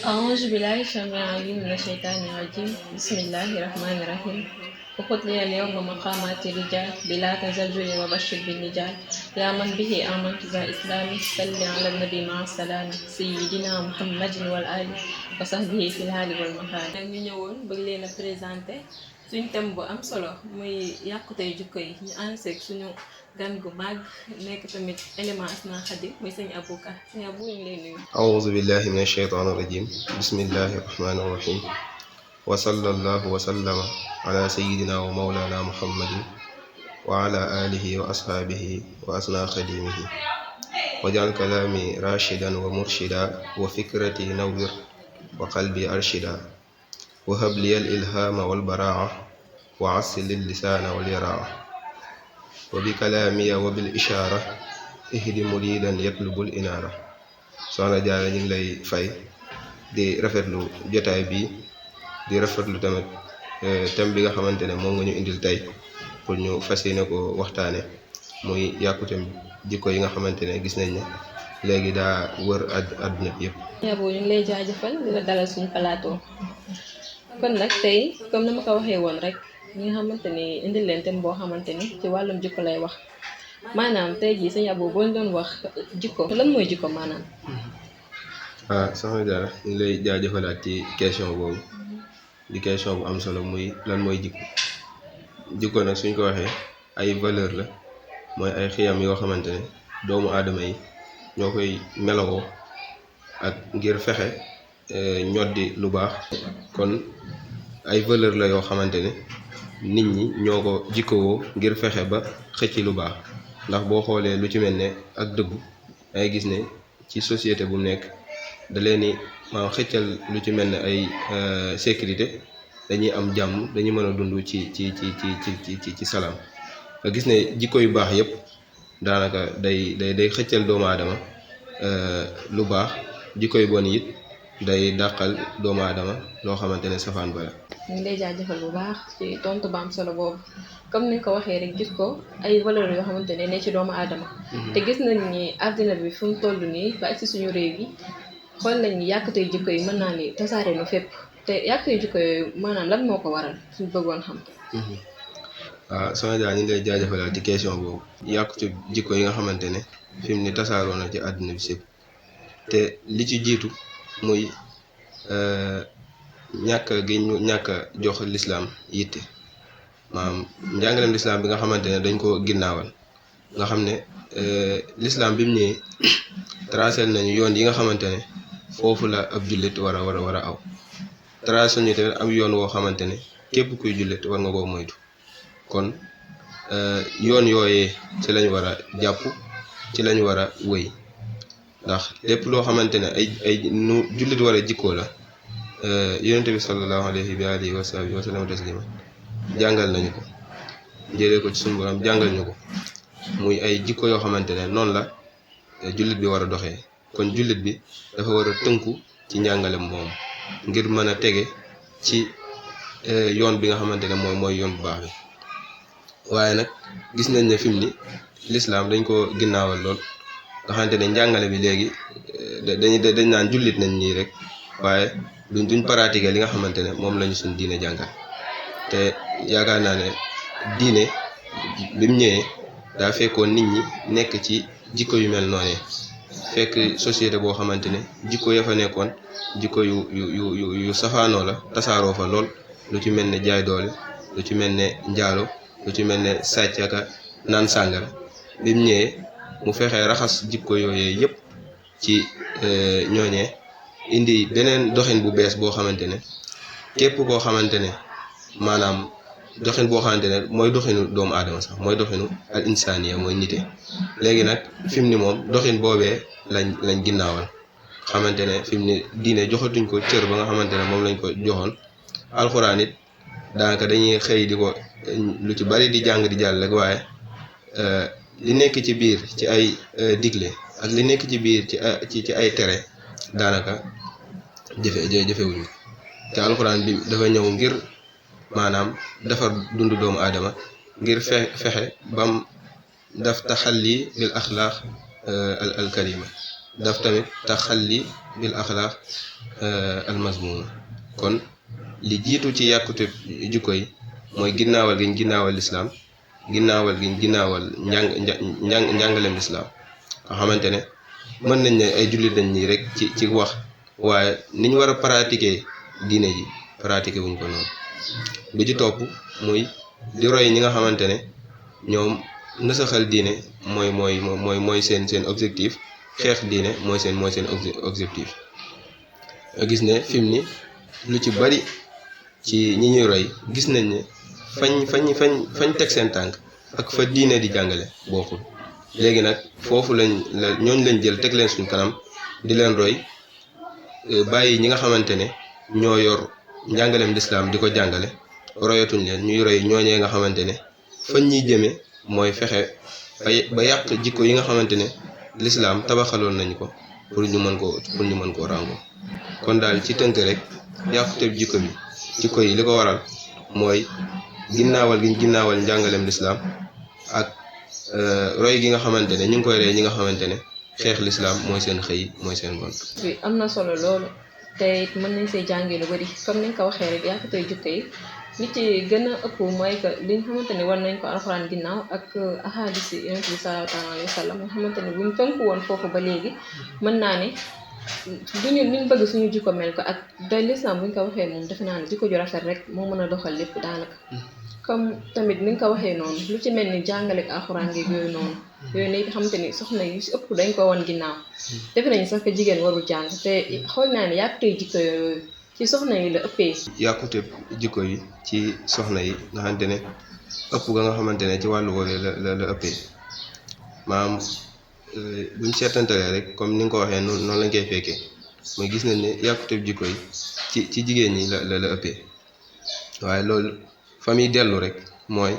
أعوذ بالله السميع العليم من الشيطان الرجيم بسم الله الرحمن الرحيم وقل لي اليوم مقامات الرجال بلا تزلزل وبشر بالنجال يا من به آمنت ذا إسلام صل على النبي مع السلام سيدنا محمد والآل وصحبه في الحال والمحال. ñu ñëwoon bëgg leen a présenté suñ thème bu am solo muy yàqutey jikko yi ñu ànd seeg suñu gan gu màgg nekk tamit élément Asna Khady muy sëñ Abou Ka sëñ Abou ñu ngi lay nuyu. أعوذ بالله من الشيطان الرجيم بسم الله الرحمن الرحيم وصلى الله وسلم على سيدنا ومولانا محمد وعلى آله وأصحابه وأسنى خديمه وجعل كلامي راشدا ومرشدا وفكرتي نور وقلبي أرشدا وهب لي الإلهام والبراعة وعسل اللسان واليراعة وبكلامي وبالإشارة اهد مريدا يطلب الإنارة. soxna Jaara ñu ngi lay fay di rafetlu jotaay bi di rafetlu tamit thème bi nga xamante ne moom nga ñu indil tey pour ñu fas yéene ko waxtaane muy yàkkuteem jikko yi nga xamante ne gis nañ ne léegi daa wër àdduna bi yëpp. Yaboo ñu ngi lay jaajëfal di la dalal suñu plateau kon nag tey comme ni ma ko waxee woon rek ñi nga xamante ni indil leen thème boo xamante ni ci wàllum jikko lay wax maanaam tey jii sëñ Abou boo ñu doon wax jikko lan mooy jikko maanaam. soxna Jaara ñu ngi lay jaajëfalaat ci question boobu di question bu am solo muy lan mooy jikko nag suñ ko waxee ay valeur la mooy ay xiyam yoo xamante ne doomu aadama yi ñoo koy melowoo ak ngir fexe ñoddi lu baax kon ay valeur la yoo xamante ne nit ñi ñoo ko jikkowoo ngir fexe ba xëcc lu baax ndax boo xoolee lu ci mel ne ak dëggu ay gis ne ci société bu nekk da leen ni maanaam xëccal lu ci mel ne ay sécurité dañuy am jàmm dañuy mën a dund ci salaam nga gis ne jikko yu baax yëpp daanaka day xëccal doomu aadama lu baax jikko yu bon it day dàqal doomu aadama loo xamante ne safaan ba la. ñu ngi lay jaajëfal bu baax ci tontu ba am solo boobu comme ni nga ko waxee rek gis ko ay valeur yoo xamante ne ci doomu aadama. te gis nañ ni àddina bi fu mu toll nii ba ci suñu réew yi xool nañ ni yàqutey jikko yi mën naa ni tasaare nu fépp te yàqutey jikko yooyu maanaam lan moo ko waral suñu bëggoon xam. waaw soxna Dia ñu ngi lay jaajëfalal ci question boobu yàqute jikko yi nga xamante ne fi mu ni tasaaroo na ci àdduna bi sépp te li ci jiitu muy ñàkk a jox lislaam yitte maanaam njàngaleem lislaam bi nga xamante ne dañ ko ginnaawal nga xam ne lislaam bi mu ñëwee tracé nañu yoon yi nga xamante ne foofu la ab jullit war a aw tracé nañu tamit am yoon woo xamante ne képp kuy jullit war nga koo moytu kon yoon yooyee ci lañ war a jàpp ci lañ war a wëy ndax lépp loo xamante ne ay nu jullit war a jikkoo la yonente bi sallallahu alayhi wa alihi wa sahbihi wa sallam taslima jàngal nañu ko jëlee ko ci suñu borom jàngal ñu ko muy ay jikko yoo xamante ne noonu la jullit bi war a doxee kon jullit bi dafa war a tënku ci njàngalem moom ngir mën a tege ci yoon bi nga xamante ne mooy yoon bu baax bi waaye nag gis nañ ne fi mu ni lislaam dañ ko ginnaawal lool nga xamante ne njàngale bi léegi dañ naan jullit nañ nii rek waaye duñ pratiquer li nga xamante ne moom lañu suñ diine jàngal te yaakaar naa ne diine bi mu ñëwee daa fekkoon nit ñi nekk ci jikko yu mel noonee fekk société boo xamante ne jikko ya fa nekkoon jikko yu safaanoo la tasaaroo fa lool lu ci mel ne jaay doole lu ci mel ne njaalo lu ci mel ne sàcc ak naan sàngara bi mu ñëwee mu fexee raxas jikko yooyee yépp ci ñooñee indi beneen doxin bu bees boo xamante ne képp koo xamante ne maanaam doxin boo xamante ne mooy doxinu doomu aadama sax mooy doxinu al insaniya mooy nite léegi nag fi mu ni moom doxin boobee lañ ginnaawal xamante ne fi mu ni diine joxatuñ ko cër ba nga xamante ne moom lañ ko joxoon alxuraan it daanaka dañuy xëy di ko lu ci bari di jàng di jàll rek waaye li nekk ci biir ci ay digle ak li nekk ci biir ci ay tere daanaka jëfewuñ ko te alxuraan bi dafa ñëw ngir maanaam defar dundu doomu aadama ngir fexe bam daf taxalli bil axlaaq al karima daf tamit taxalli bil axlaaq al mazmuma kon li jiitu ci yàkkute jikko yi mooy ginnaawal giñ ginnaawal lislaam ginnaawal giñ ginnaawal njàngaleem lislaam nga xamante ne mën nañ ne ay jullit dañ nii rek ci wax waaye niñ war a pratiquer diine ji pratiquer wuñ ko noonu bi ci topp muy di roy ñi nga xamante ne ñoom nasaxal diine mooy seen objectif xeex diine mooy seen objectif gis ne fi mu ni lu ci bari ci ñi ñuy roy gis nañ ne fañ teg seen tànk ak fa diine di jàngale bokkul léegi nag foofu ñooñ lañ jël teg leen suñ kanam di leen roy bàyyi ñi nga xamante ne ñoo yor njàngaleem lislaam di ko jàngale royatuñ leen ñuy roy ñooñee nga xamante ne fañ ñuy jëme mooy fexe ba yàq jikko yi nga xamante ne lislaam tabaxaloon nañu ko pour ñu mën koo ràngoo kon daal ci tënk rek yàqute jikko yi li ko waral mooy ginnaawal njàngaleem lislaam ak roy gi nga xamante ne ñu ngi koy rey ñi nga xamante ne xeex lislaam mooy seen xëy mooy seen gont. oui am na solo loolu te it mën nañ see jàngee lu bari comme ni nga ko waxee rek yàqute jikko yi li ci gën a ëpp mooy que li nga xamante ne war nañ ko alxuraan ginnaaw ak ahadis yi yonent bi sallallahu alayhi wa sallam nga xamante ne buñ tënku woon foofu ba léegi mën naa ne duñu liñ bëgg suñu jikko mel ko ak doy lislaam buñ ko waxee moom defe naa ne jikko ju rafet rek moo mën a doxal lépp daanaka comme tamit ni nga ko waxee noonu lu ci mel ni jàngale ak alxuraan gi yooyu noonu yooyu ne xamante ni soxna yu si ëpp dañ ko wan ginnaaw defe nañu sax que jigéen warul jàng te xool naa ne yàqute jikko yooyu ci soxna yi la ëppee. yàqute jikko yi ci soxna yi nga xamante ne ëpp ga nga xamante ne ci wàllu woowee la ëppee maanaam buñ seetantalee rek comme ni nga ko waxee noonu lañ koy fekkee mooy gis nañ ne yàqute jikko yi ci jigéen ñi la ëppee waaye loolu fa muy dellu rek mooy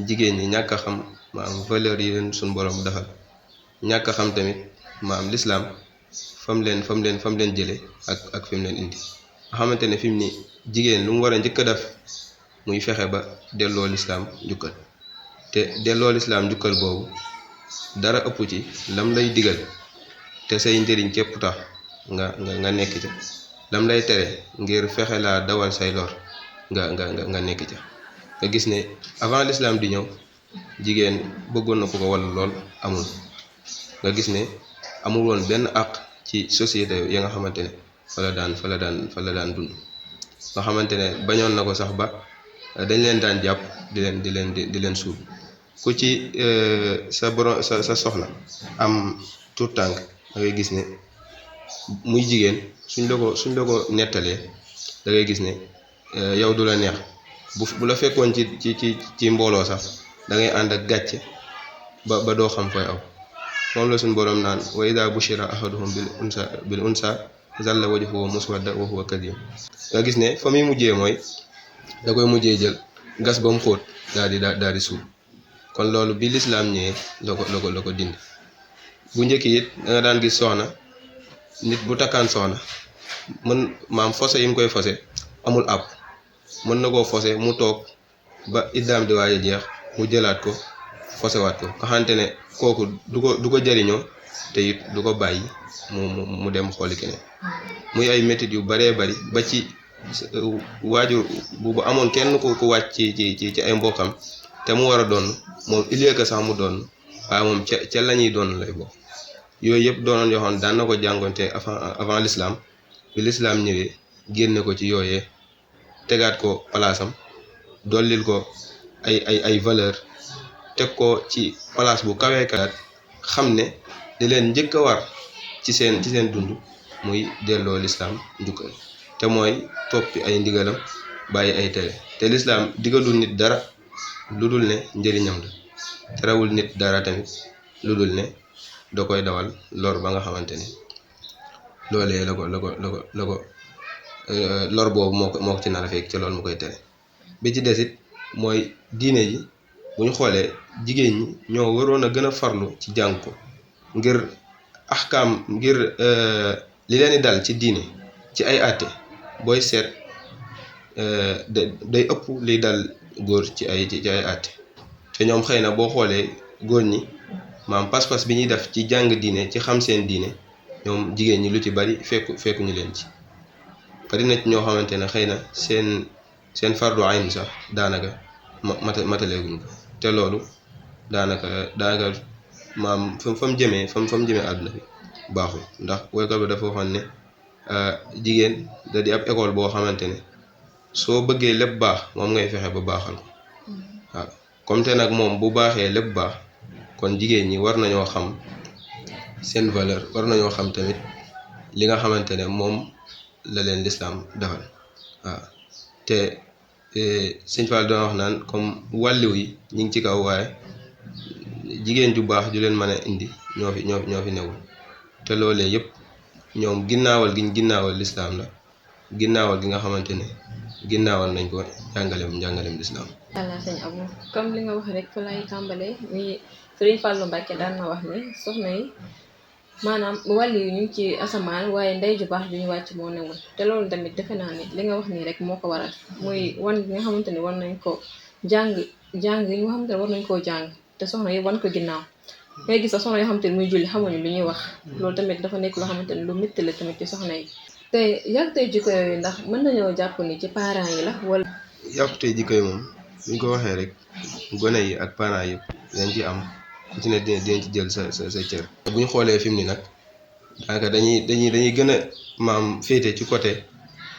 jigéen ñi ñàkk a xam maanaam valeur yi leen suñu borom defal ñàkk a xam tamit maanaam lislaam fam leen jële ak fi mu leen indi nga xamante ne fi mu ni jigéen lu mu war a njëkk a def muy fexe ba delloo lislaam njukkal te delloo lislaam njukkal boobu dara ëpp ci lam lay digal te say njëriñ képp tax nga nekk ca lam lay tere ngir fexe laa dawal say lor nga nekk ca nga gis ne avant l'islam di ñëw jigéen bëggoon na ko walla lool amul nga gis ne amul woon benn àq ci société ya nga xamante ne fa la daan dund nga xamante ne bañoon na ko sax ba dañ leen daan jàpp di leen suul ku ci sa soxna am tout tànk da ngay gis ne muy jigéen suñ la ko nettalee da ngay gis ne yow du la neex bu la fekkoon ci mbooloo sax da ngay ànd ak gàcce ba doo xam fooy aw moom la suñ boroom naan wa ida bushira ahaduhum bil unsa zalla wajhuhu muswadda wa huwa kadhim nga gis ne fa muy mujjee mooy da koy mujjee jël gas ba mu xóot daal di suul kon loolu bi lislaam ñëwee la ko dindi bu njëkk it da nga daan gis soxna nit bu takkaan soxna mën maam fose yi mu koy fose amul àpp mën na koo fose mu toog ba iddaam di waaye jeex mu jëlaat ko fosewaat ko nga xamante ne kooku du ko jariñoo te it du ko bàyyi mu dem xooli keneen muy ay métit yu baree bari ba ci waajur bu amoon kenn ku wàcc ci ay mbokkam te mu war a doon moom il est que sax mu doon waaye moom ca la ñuy doon lay bokk yooyu yëpp doonoon yoo xam ne daan na ko jàngonte avant l'islam bi l'islam ñëwee génne ko ci yooyee tegaat ko palaasam dollil ko ay valeur teg ko ci place bu kawee kaat xam ne li leen njëkk a war ci seen dund muy delloo l'islam njukkal te mooy toppi ay ndigalam bàyyi ay tere te l'islam digalul nit dara lu dul ne njëriñam la terewul nit dara tamit lu dul ne da koy dawal lor ba nga xamante ne loolee la ko lor boobu moo ko ci nar a fekk ci loolu mu koy tere bi ci desit mooy diine ji bu ñu xoolee jigéen ñi ñoo waroon a gën a farlu ci jàng ko ngir axkaam ngir li leen di dal ci diine ci ay àtte booy seet day ëpp liy dal góor ci ay àtte te ñoom xëy na boo xoolee góor ñi maam pas-pas bi ñuy def ci jàng diine ci xam seen diine ñoom jigéen ñi lu ci bari fekkuñu leen ci bari na ci ñoo xamante ne xëy na seen fardu ayn sax daanaka mataleeguñ ko te loolu daanaka maam fa mu jëmee àdduna bi baaxul ndax woykat bi dafa waxoon ne jigéen da di ab école boo xamante ne soo bëggee lépp baax moom ngay fexe ba baaxal ko waaw comme te nag moom bu baaxee lépp baax kon jigéen ñi war nañoo xam seen valeur war nañoo xam tamit li nga xamante ne moom la leen lislaam defal waaw te sëñ Fall doon wax naan comme wàlliw yi ñu ngi ci kaw waaye jigéen ju baax ju leen mën a indi ñoo fi newul te loolee yëpp ñoom ginnaawal lislaam la ginnaawal gi nga xamante ne ginnaawal nañ ko njàngalem lislaam. voilà sëñ Abou comme li nga wax rek fa lay tàmbalee ni Sëriñ Fallou Mbacke daan na wax ne soxna yi maanaam wàllu yi ñu ngi ci asamaan waaye ndey ju baax ju ñu wàcc moo newul te loolu tamit defe naa ni li nga wax nii rek moo ko waral muy wan gi nga xamante ni war nañ ko jàng yi nga xamante ne war nañ koo jàng te soxna yi wan ko ginnaaw ngay gis sax soxna yoo xamante ni muy julli xamuñu lu ñuy wax loolu tamit dafa nekk loo xamante ni lu métti la tamit ci soxna yi te yàqutey jikko yooyu ndax mën nañoo jàpp ni ci parents yi la wala. yàqutey jikko yi moom buñ ko waxee rek gone yi ak parents yëpp dañ ci am ku ci ne dinañ ci jël sa cër. bu ñu xoolee fi mu ni nag daanaka dañuy gën a maam féete ci côté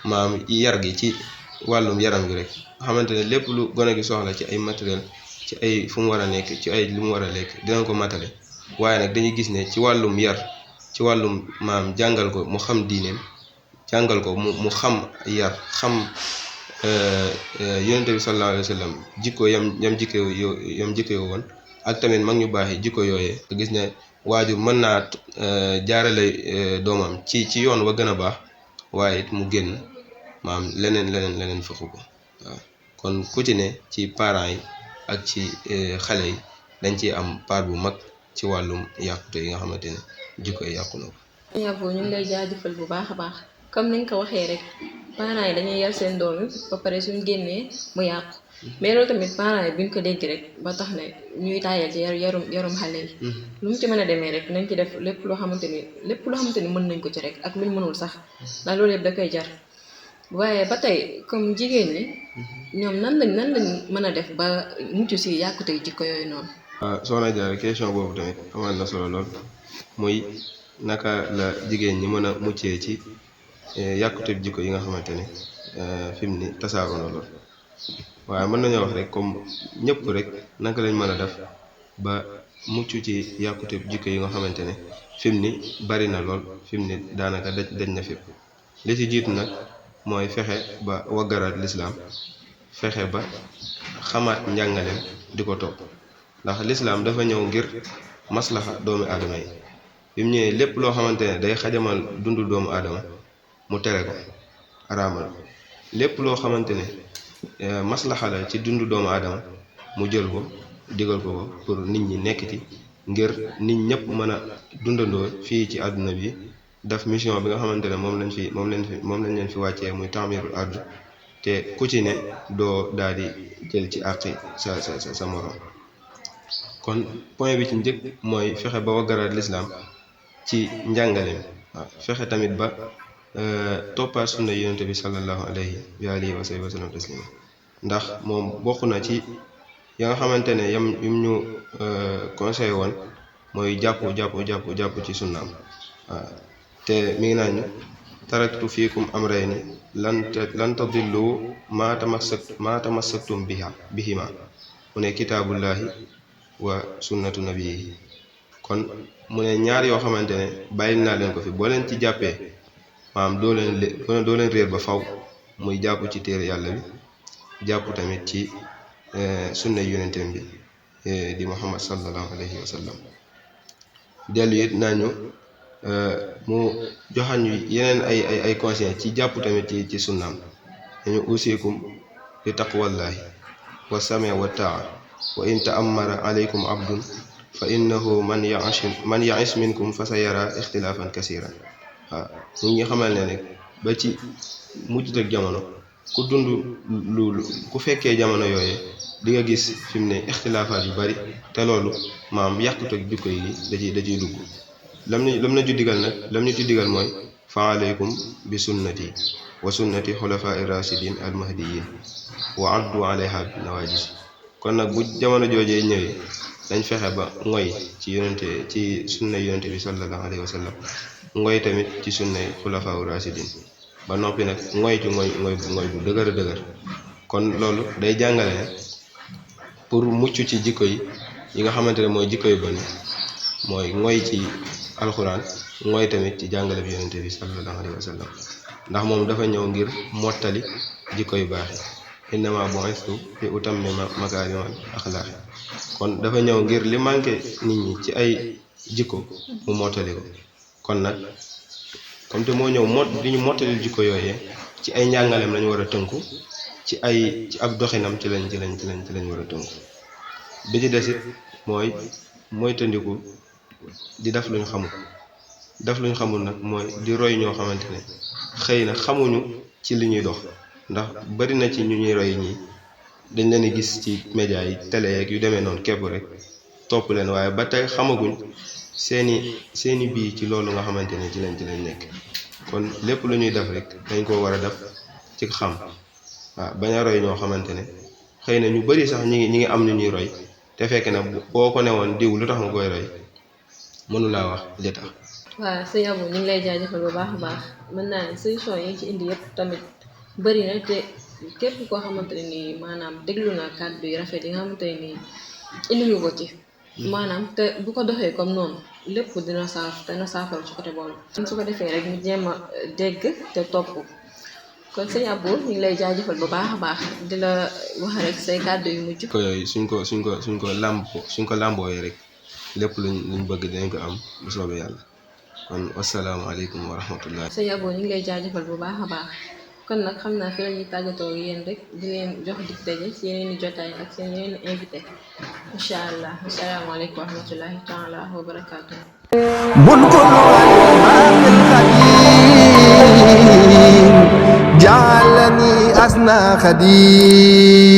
maam yar gi ci wàllum yaram gi rek nga xamante ne lépp lu gone gi soxla ci ay matériel ci ay fu mu war a nekk ci ay li mu war a lekk dinañ ko matale waaye nag dañuy gis ne ci wàllum yar ci wàllum maam jàngal ko mu xam diineem jàngal ko mu xam yar xam yonente bi sallallahu alayhi wa sallam jikko yam jikkee woon ak tamit mag ñu baax yi jikko yooyee gis ne waajur mën naa jaarale doomam ci yoon wa gën a baax waaye it mu génn maam leneen fexu ko waaw kon ku ci ne ci parents yi ak ci xale yi dañ ci am part bu mag ci wàllum yàqute yi nga xamante ne jikko yi yàqu na ko. ñu ngi lay jaajëfal bu baax a baax comme niñ ko waxee rek parents yi dañuy yar seen doom yi ba pare suñ génnee mu yàqu mais loolu tamit parents yi buñ ko dégg rek ba tax ne ñuy taayal ci yarum xale yi lu mu ci mën a demee rek nañ ci def lépp loo xamante ni mën nañ ko ci rek ak luñ mënul sax ndax loolu yëpp da koy jar waaye ba tey comme jigéen ñi ñoom nan lañ mën a def ba mucc si yàqute jikko yooyu noonu. waaw soxna Diarra question boobu tamit amal na solo lool muy naka la jigéen ñi mën a muccee ci yàqute jikko yi nga xamante ne fi mu ni tasaaroo na lool waaye mën nañoo wax rek comme ñëpp rek naka lañ mën a def ba mucc ci yàqute jikko yi nga xamante ne fi mu ni bari na lool fi mu ni daanaka daj na fépp li ci jiitu nag mooy fexe ba waggaraat lislaam fexe ba xamaat njàngaleem di ko topp ndax lislaam dafa ñëw ngir maslaxa doomu aadama yi bi mu ñëwee lépp loo xamante ne day xajamal dundu doomu aadama mu tere ko araamal lépp loo xamante ne maslaxa la ci dundu doomu aadama mu jël ko digal ko pour nit ñi nekk ci ngir nit ñëpp mën a dundandoo fii ci àdduna bi def mission bi nga xamante ne moom lañ leen fi wàccee muy taamirul ard te ku ci ne doo daal di jël ci àqi sa morom kon point bi ci njëkk mooy fexe ba waggaraat lislaam ci njàngaleem waaw fexe tamit ba toppaat sunna yonente bi sallallahu alayhi wa alihi wa sallam taslima ndax moom bokk na ci ya nga xamante ne yum ñu conseillé woon mooy jàpp ci sunnaam waaw te mi ngi naan ñu taraktu fiikum amrayni lan tadillu maa tamassaktum bihima mu ne kitaabullahi wa sunnatu nabii kon mu ne ñaar yoo xamante ne bàyyil naa leen ko fi boo leen ci jàppee maanaam doo leen réer ba faw muy jàpp ci téere yàlla bi jàpp tamit ci sunna yonenteem bi di Muhammad sallallahu alayhi wa sallam dellu it naa ñu mu joxañ ñu yeneen ay conseil ci jàpp tamit ci sunnaam dañu usikum bi taqwallahi wa sam'i wa taa wa in ta'ammara alaykum abdun fa innahu man ya'ish minkum fa sayara ixtilaafan kasiran waaw ñu ngi xamal ne rek ba ci mujj ak jamono ku dund ku fekkee jamono yooye di nga gis fi mu ne ixtilaafaat yu bari te loolu maam yàqut ak jukko yi da ciy dugg lam na ju digal nag lam ñu ci digal mooy fa alaykum bi sunnati wa sunnati xulafaa rashidin al mahdiyin wa addu alayha bi nawajis kon nag bu jamono joojee ñëwee dañ fexe ba ngoy ci sunna yonente bi sallallahu alayhi wa sallam ngoy tamit ci sunnay xulafaa rashidin ba noppi nag ngoy bu dëgër kon loolu day jàngale ne pour mucc ci jikko yi nga xamante ne mooy jikko yu bon mooy ngoy ci alxuraan ngoy tamit ci jàngale bi yonente bi sallallahu alayhi wa sallam ndax moom dafa ñëw ngir mottali jikko yu baax yi innama bu'istu li utammima makaarimal axlaaq kon dafa ñëw ngir li manqué nit ñi ci ay jikko mu mottali ko kon nag comme te moo ñëw di ñu mottali jikko yooyee ci ay njàngaleem lañu war a tënku ci ab doxinam ci lañ war a tënku bi ci desit mooy tëndiku di def luñ xamul nag mooy di roy ñoo xamante ne xëy na xamuñu ci li ñuy dox ndax bari na ci ñu ñuy roy ñi dañ leen di gis ci média yi télé yeeg yu demee noonu képp rek topp leen waaye ba tey xamaguñ seeni bii ci loolu nga xamante ne ci lañ nekk kon lépp lu ñuy def rek dañ ko war a def ci xam waaw bañ a roy ñoo xamante ne xëy na ñu bari sax ñi ngi am ñu ñuy roy te fekk na boo ko newoon diw lu tax nga koy roy mënulaa wax li tax. waaw sëñ Abou ñu ngi lay jaajëfal bu baax a baax mën naa ne solution yi ci indi yëpp tamit bëri na te képp koo xamante ne nii maanaam déglu na kàddu yu rafet yi nga xamante ne nii indi ñu ko ci maanaam te bu ko doxee comme noonu lépp dina saafara ci côté boobu su ko defee rek ñu jéem a dégg te topp kon sëñ Abou ñu ngi lay jaajëfal bu baax a baax di la wax rek say kàddu yu mujj. ko yooyu suñ ko làmbooyee rek lépp luñ bëgg dinañ ko am bu soobee yàlla kon wasalaamaaleykum wa rahmatullah. sëñ Abou ñu ngi lay jaajëfal bu baax a baax kon nag xam naa fi la ñuy tàggatoo yéen rek di leen jox dig daje ci yeneen i jotaay ak seen yeneen i invité incha allah asalaamaaleykum wa rahmatullahi taala wa barakaatu. bun kullu al qadim jaalani asna xadim